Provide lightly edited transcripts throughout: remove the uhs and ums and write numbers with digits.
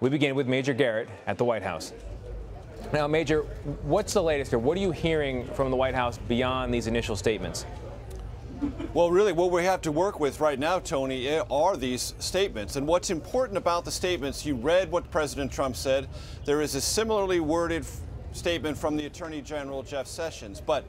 We begin with Major Garrett at the White House. Now, Major, what's the latest here? What are you hearing from the White House beyond these initial statements? Well, really, what we have to work with right now, Tony, are these statements. And what's important about the statements, you read what President Trump said. There is a similarly worded statement from the Attorney General, Jeff Sessions. But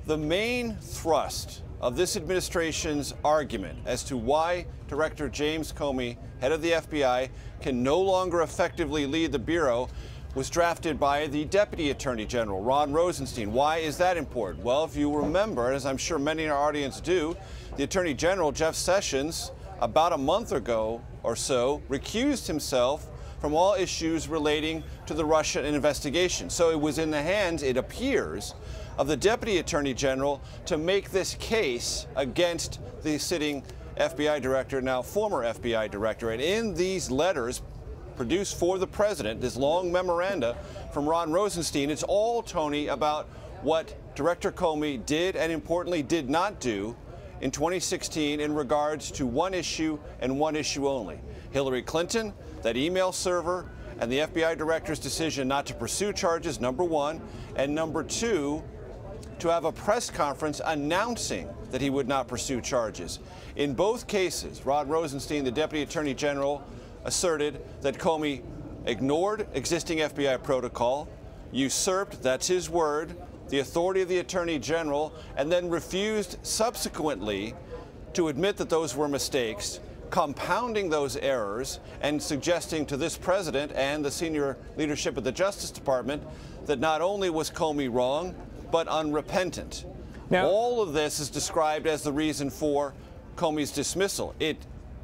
the main thrust of this administration's argument as to why Director James Comey, head of the FBI, can no longer effectively lead the Bureau was drafted by the Deputy Attorney General, Rod Rosenstein. Why is that important? Well, if you remember, as I'm sure many in our audience do, the Attorney General, Jeff Sessions, about a month ago or so, recused himself from all issues relating to the Russian investigation. So it was in the hands, it appears, of the Deputy Attorney General to make this case against the sitting FBI Director, now former FBI Director. And in these letters produced for the President, this long memoranda from Ron Rosenstein, it's all, Tony, about what Director Comey did and importantly did not do in 2016 in regards to one issue and one issue only. Hillary Clinton, that email server, and the FBI Director's decision not to pursue charges, number one, and number two, to have a press conference announcing that he would not pursue charges. In both cases, Rod Rosenstein, the Deputy Attorney General, asserted that Comey ignored existing FBI protocol, usurped, that's his word, the authority of the Attorney General, and then refused subsequently to admit that those were mistakes, compounding those errors and suggesting to this President and the senior leadership of the Justice Department that not only was Comey wrong, but unrepentant. Now, all of this is described as the reason for Comey's dismissal. It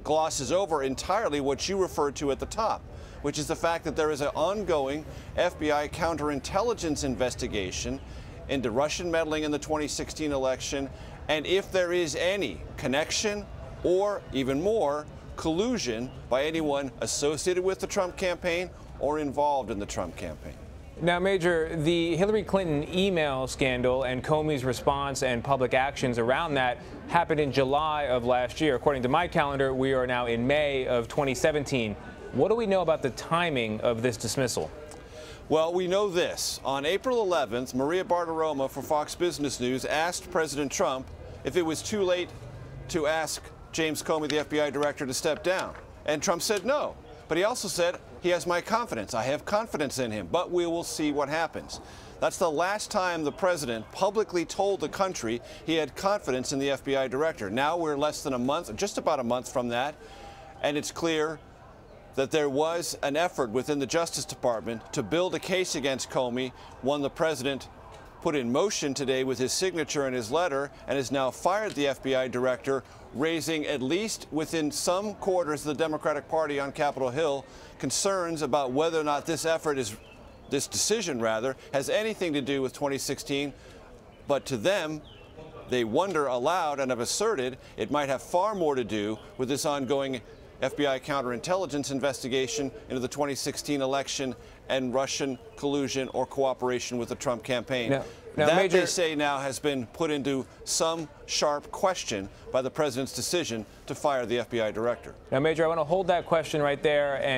glosses over entirely what you referred to at the top, which is the fact that there is an ongoing FBI counterintelligence investigation into Russian meddling in the 2016 election, and if there is any connection or even more collusion by anyone associated with the Trump campaign or involved in the Trump campaign. Now, Major, the Hillary Clinton email scandal and Comey's response and public actions around that happened in July of last year. According to my calendar, we are now in May of 2017. What do we know about the timing of this dismissal? Well, we know this. On April 11th, Maria Bartiromo for Fox Business News asked President Trump if it was too late to ask James Comey, the FBI Director, to step down. And Trump said no. But he also said, he has my confidence. I have confidence in him, but we will see what happens. That's the last time the President publicly told the country he had confidence in the FBI Director. Now we're less than a month, just about a month from that, and it's clear that there was an effort within the Justice Department to build a case against Comey, one the President put in motion today with his signature in his letter, and has now fired the FBI Director, raising, at least within some quarters of the Democratic Party on Capitol Hill, concerns about whether or not this decision has anything to do with 2016. But to them, they wonder aloud and have asserted it might have far more to do with this ongoing FBI counterintelligence investigation into the 2016 election and Russian collusion or cooperation with the Trump campaign. Now, that, Major, they say now has been put into some sharp question by the President's decision to fire the FBI Director. Now, Major, I want to hold that question right there. And